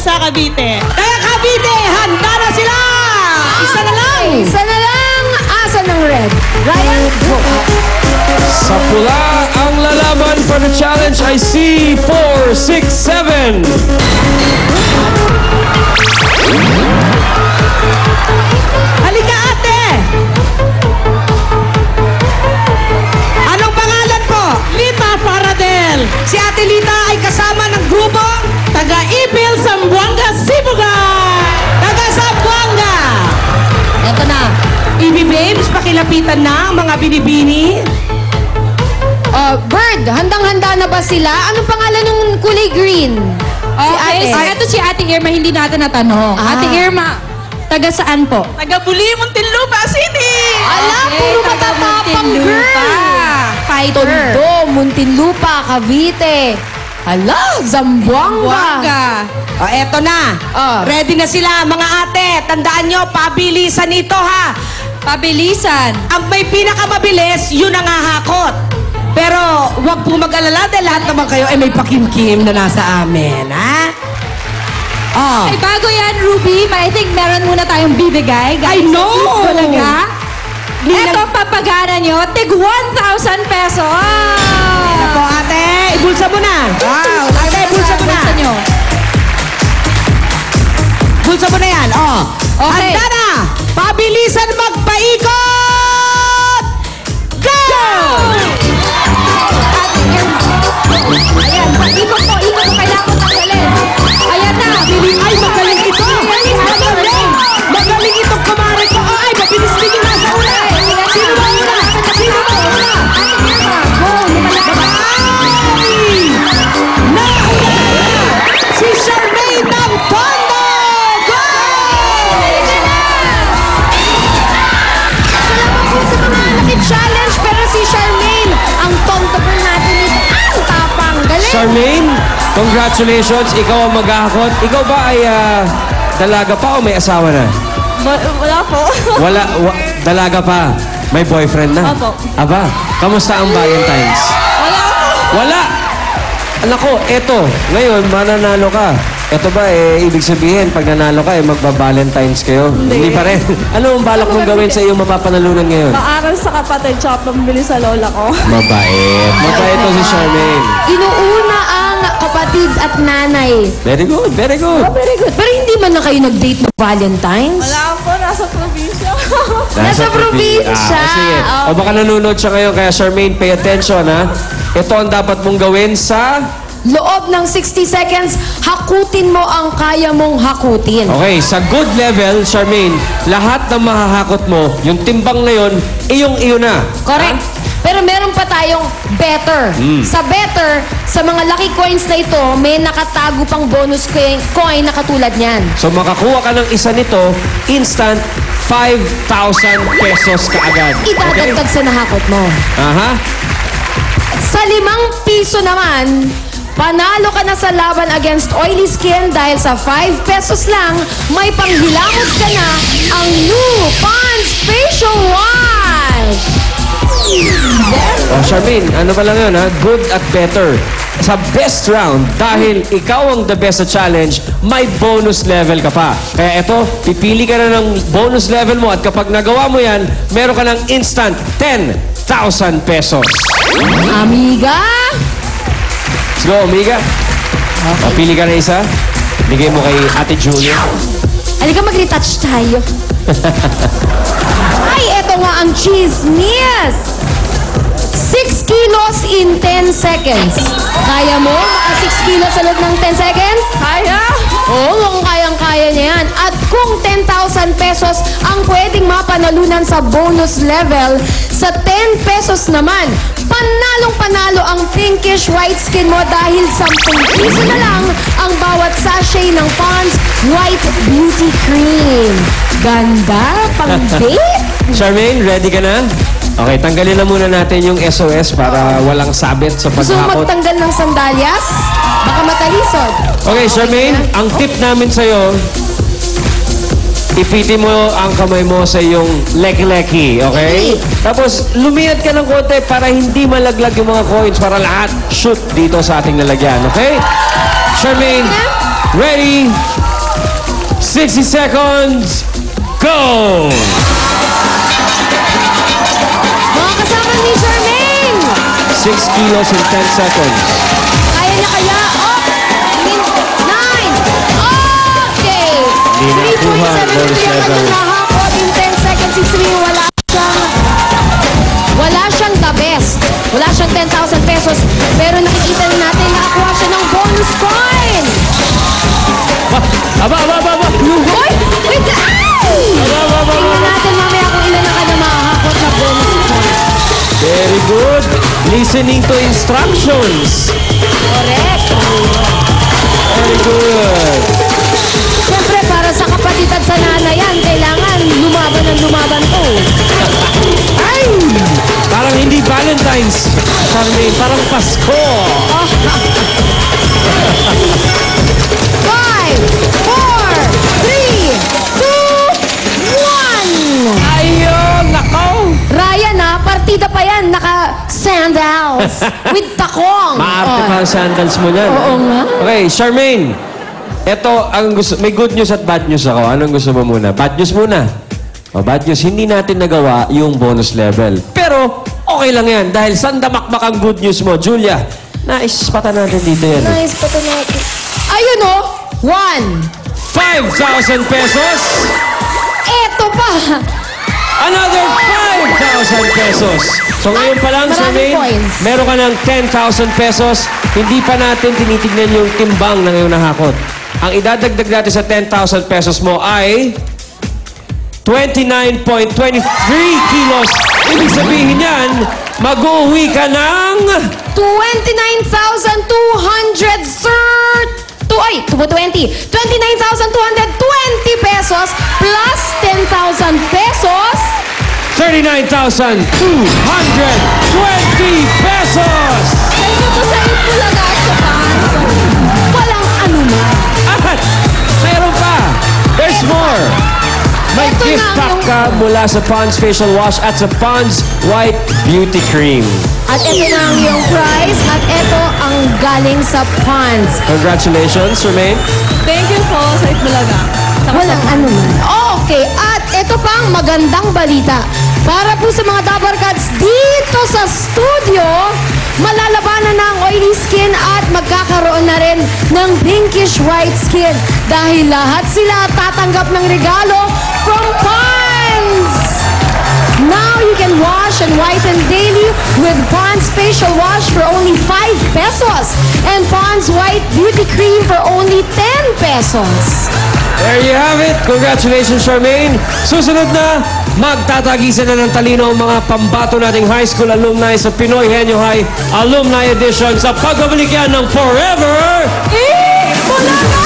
sa Cavite. Kaya Cavite, handa na sila! Isa na lang! Isa na lang. Asa ng red? Ryan, go. Sa pula, ang lalaban for the challenge ay C, 4, 6, 7. Halika ate! Anong pangalan po? Lita Paradel. Si Ate Lita ay kasama ng grupo Taga-Ipil, Zamboanga, Sibugay. taga Zamboanga. Eto na. Ibi Babes, pakilapitan na ang mga binibini. Bird, handang-handa na ba sila? Anong pangalan ng kulay green? Okay, so ito si Ate Irma, hindi natin natanong. Ah. Ate Irma, taga saan po? Taga-Buli, Muntinlupa City. Ala, puro matatapang girl. Fighter. Tondo, Muntinlupa, Cavite. Ala, Zamboanga. O, eto na. Ready na sila, mga ate. Tandaan nyo, pabilisan ito ha. Pabilisan. Ang may pinakamabilis, yun ang hahakot. Pero huwag po mag-alala dahil lahat naman kayo ay may pakimkim na nasa amin, ha? Oh. Ay, bago yan, Ruby, I think meron muna tayong bibigay. I know! Talaga. Ito, papagana nyo, tig 1,000 pesos. Ano po, ate? Ibulsa mo na. Wow. Ate, ibulsa mo na. Bulsa nyo. Bulsa mo na yan. Oh. Okay. Handa na. Pabilisan magpaikot. Go! Ayan, ikot po, kailangan ko tanggalin. Ayan na, Ay, magaling ito. Magaling. Magaling itong kumare ko. Ay, mabilis din yung nasa una. Sino ba una? Sino ba una? Ay! Nauna! Si Charmaine ng Tondo! Go! Salamat po sa mga laki challenge, pero si Charmaine, ang tonto po natin ito. Ang tapang. Galing. Charmaine, congratulations. Ikaw ang maghahakot. Ikaw ba ay dalaga pa o may asawa na? Wala po. Dalaga pa. May boyfriend na? Opo. Aba, kamusta ang Valentine's? Wala po. Wala! Anak ko, eto, ngayon, mananalo ka. Ito ba, ibig sabihin, pag nanalo ka, magba-Valentine's kayo? Hindi pa rin. Ano ang balak mong gawin sa iyong mapapanalunan ngayon? Paaral sa kapatid, tsaka pambili sa lola ko. Mabait. Mabait to si Charmaine. Inuuna ang kapatid at nanay. Very good, very good. Oh, very good. Pero hindi man na kayo nag-date ng Valentine's? Wala po, nasa probinsya. Nasa probinsya. Sige. Oh. O baka nanonood siya ngayon, kaya Charmaine, pay attention, ha? Ito ang dapat mong gawin sa... Loob ng 60 seconds, hakutin mo ang kaya mong hakutin. Okay, sa good level, Charmaine, lahat ng mahahakot mo, yung timbang na yun, iyong-iyo na. Correct. Pero meron pa tayong better. Sa better, sa mga lucky coins na ito, may nakatago pang bonus coin na katulad niyan. So makakuha ka ng isa nito, instant 5,000 pesos kaagad. Idadagdag sa nahakot mo. Aha. Sa 5 piso naman, panalo ka na sa laban against oily skin dahil sa 5 pesos lang, may panghilamos ka na ang new Pond's Facial Wash! Oh, Charmaine, ano ba lang yun, ha? Good at better. Sa best round, dahil ikaw ang the best sa challenge, may bonus level ka pa. Kaya eto, pipili ka na ng bonus level mo at kapag nagawa mo yan, meron ka ng instant 10,000 pesos. Amiga! Let's go, Amiga. Pili ka na isa. Bigay mo kay Ate Julia. Halika mag-retouch tayo. Ay, eto nga ang chismis! 6 kilos in 10 seconds. Kaya mo? Maka 6 kilos sa loob ng 10 seconds? Kaya? Oo, mukhang kayang-kaya niya yan. At kung 10,000 pesos ang pwedeng mapanalunan sa bonus level, sa 10 pesos naman, panalong-panalo ang pinkish white skin mo dahil 10 piso na lang ang bawat sachet ng Pond's White Beauty Cream. Ganda, pang date. Charmaine, ready ka na? Okay, tanggalin na muna natin yung SOS para walang sabit sa Gusto mo paghakot. magtanggal ng sandalyas? Baka matalisod. Okay, Charmaine, ang tip namin sa'yo, ipiti mo ang kamay mo sa iyong leki-leki, okay? Tapos, luminat ka ng konti para hindi malaglag yung mga coins para lahat shoot dito sa ating lalagyan, okay? Charmaine, Ready? 60 seconds. Go! Mga kasama ni Charmaine! 6 kilos in 10 seconds. Kaya niya kaya? Oh! 9! Okay! Hindi nakuha, 3.73 bonus ang level. nakahakot in 10 seconds. Si Sri, wala siyang the best. Wala siyang 10,000 pesos. Pero nakikita na natin nakakuha siya ng bonus coin. Aba! Hoy! Wait! Ay! Tingnan natin mamaya kung ilan ang kanya makakakot na bonus coin. Very good. Listening to instructions. Correct. Very good. Siyempre, para sa kapatid at sa nanay yan, kailangan lumaban to. Ay! Parang hindi Valentine's, Charmaine. Parang Pasko. 5, 4, 3, 2, 1! Ayun! Nakaw! Ryan partida pa yan, naka-sandals with takong. Maarte pa ang sandals mo niyan. Oo nga. Okay, Charmaine. Ito, may good news at bad news ako. Anong gusto mo muna? Bad news muna. Bad news, hindi natin nagawa yung bonus level. Pero, okay lang yan. Dahil sandamakmak ang good news mo. Julia, naispatan natin dito yan. Nice, pato natin. Ayun 1. 5,000 pesos! Eto pa. Another 5,000 pesos! So ngayon pa lang, Maraming Charmaine, points. meron ka ng 10,000 pesos. Hindi pa natin tinitignan yung timbang na ngayon nahakot. Ang idadagdag natin sa 10,000 pesos mo ay 29.23 kilos. Ibig sabihin yan, mag-uwi ka ng 29,200, sir. 29,220 pesos plus 10,000 pesos. 39,220 pesos! Ito po sa Itbulaga at Japan. Walang anuman. At mayroon pa! There's more! May Ito gift na pack yung- ka mula sa Pond's Facial Wash at sa Pond's White Beauty Cream. At ito na ang iyong prize. At ito ang galing sa Pons. Congratulations, Charmaine. Thank you po sa Itbulaga. Walang anuman. Okay, at ito pang magandang balita. Para po sa mga Dabarkads dito sa studio, malalabanan na ang oily skin at magkakaroon na rin ng pinkish white skin. Dahil lahat sila tatanggap ng regalo from Pons! Now you can wash and whiten daily with Pond's Facial Wash for only 5 pesos and Pond's White Beauty Cream for only 10 pesos. There you have it. Congratulations, Charmaine. Susunod na, magtatagisan na ng talino ang mga pambato nating high school alumni sa Pinoy Henyo High Alumni Edition sa pagbabalik yan ng Forever Bulaga!